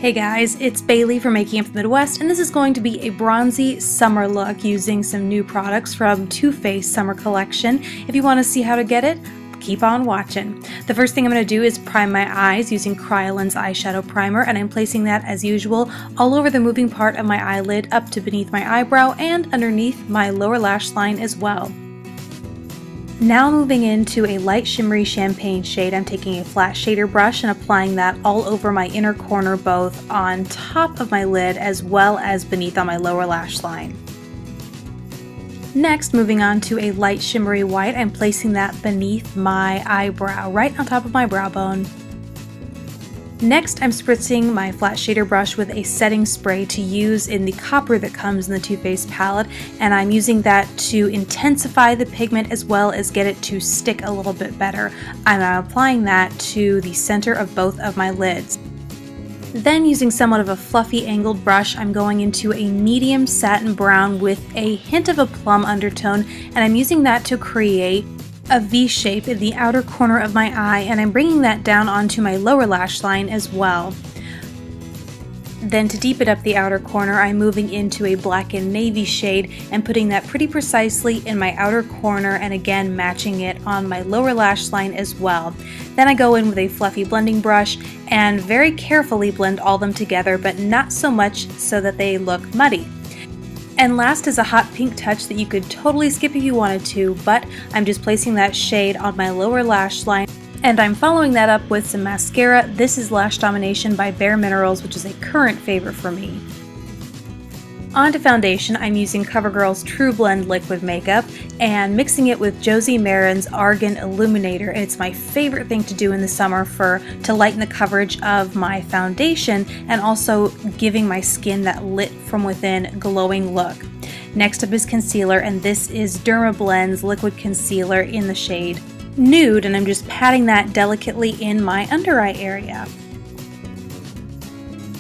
Hey guys, it's Bailey from Making Up the Midwest, and this is going to be a bronzy summer look using some new products from Too Faced Summer Collection. If you want to see how to get it, keep on watching. The first thing I'm going to do is prime my eyes using Kryolan's eyeshadow primer, and I'm placing that as usual all over the moving part of my eyelid up to beneath my eyebrow and underneath my lower lash line as well. Now moving into a light shimmery champagne shade, I'm taking a flat shader brush and applying that all over my inner corner, both on top of my lid as well as beneath on my lower lash line. Next, moving on to a light shimmery white, I'm placing that beneath my eyebrow, right on top of my brow bone. Next, I'm spritzing my flat shader brush with a setting spray to use in the copper that comes in the Too Faced palette, and I'm using that to intensify the pigment as well as get it to stick a little bit better. I'm applying that to the center of both of my lids. Then, using somewhat of a fluffy angled brush, I'm going into a medium satin brown with a hint of a plum undertone, and I'm using that to create a V shape in the outer corner of my eye, and I'm bringing that down onto my lower lash line as well. Then, to deepen up the outer corner, I'm moving into a black and navy shade and putting that pretty precisely in my outer corner, and again matching it on my lower lash line as well. Then I go in with a fluffy blending brush and very carefully blend all them together, but not so much so that they look muddy. And last is a hot pink touch that you could totally skip if you wanted to, but I'm just placing that shade on my lower lash line, and I'm following that up with some mascara. This is Lash Domination by Bare Minerals, which is a current favorite for me. On to foundation, I'm using CoverGirl's True Blend Liquid Makeup and mixing it with Josie Maran's Argan Illuminator. And it's my favorite thing to do in the summer to lighten the coverage of my foundation and also giving my skin that lit from within glowing look. Next up is concealer, and this is Dermablend's Liquid Concealer in the shade Nude, and I'm just patting that delicately in my under eye area.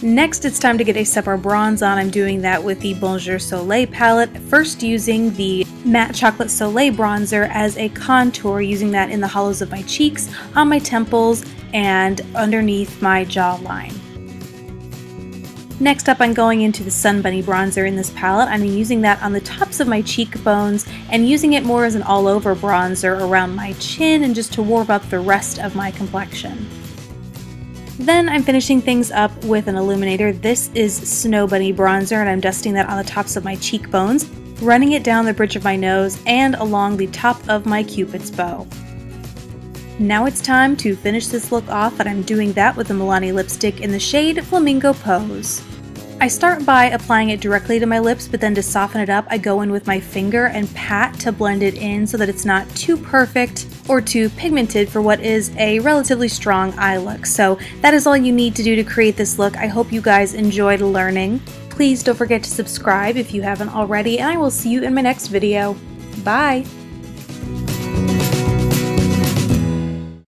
Next, it's time to get a summer bronze on. I'm doing that with the Bonjour Soleil palette, first using the Matte Chocolate Soleil bronzer as a contour, using that in the hollows of my cheeks, on my temples, and underneath my jawline. Next up, I'm going into the Sun Bunny bronzer in this palette. I'm using that on the tops of my cheekbones and using it more as an all-over bronzer around my chin and just to warm up the rest of my complexion. Then I'm finishing things up with an illuminator. This is Snow Bunny bronzer, and I'm dusting that on the tops of my cheekbones, running it down the bridge of my nose and along the top of my Cupid's bow. Now it's time to finish this look off, and I'm doing that with the Milani lipstick in the shade Flamingo Pose. I start by applying it directly to my lips, but then to soften it up, I go in with my finger and pat to blend it in so that it's not too perfect or too pigmented for what is a relatively strong eye look. So that is all you need to do to create this look. I hope you guys enjoyed learning. Please don't forget to subscribe if you haven't already, and I will see you in my next video. Bye!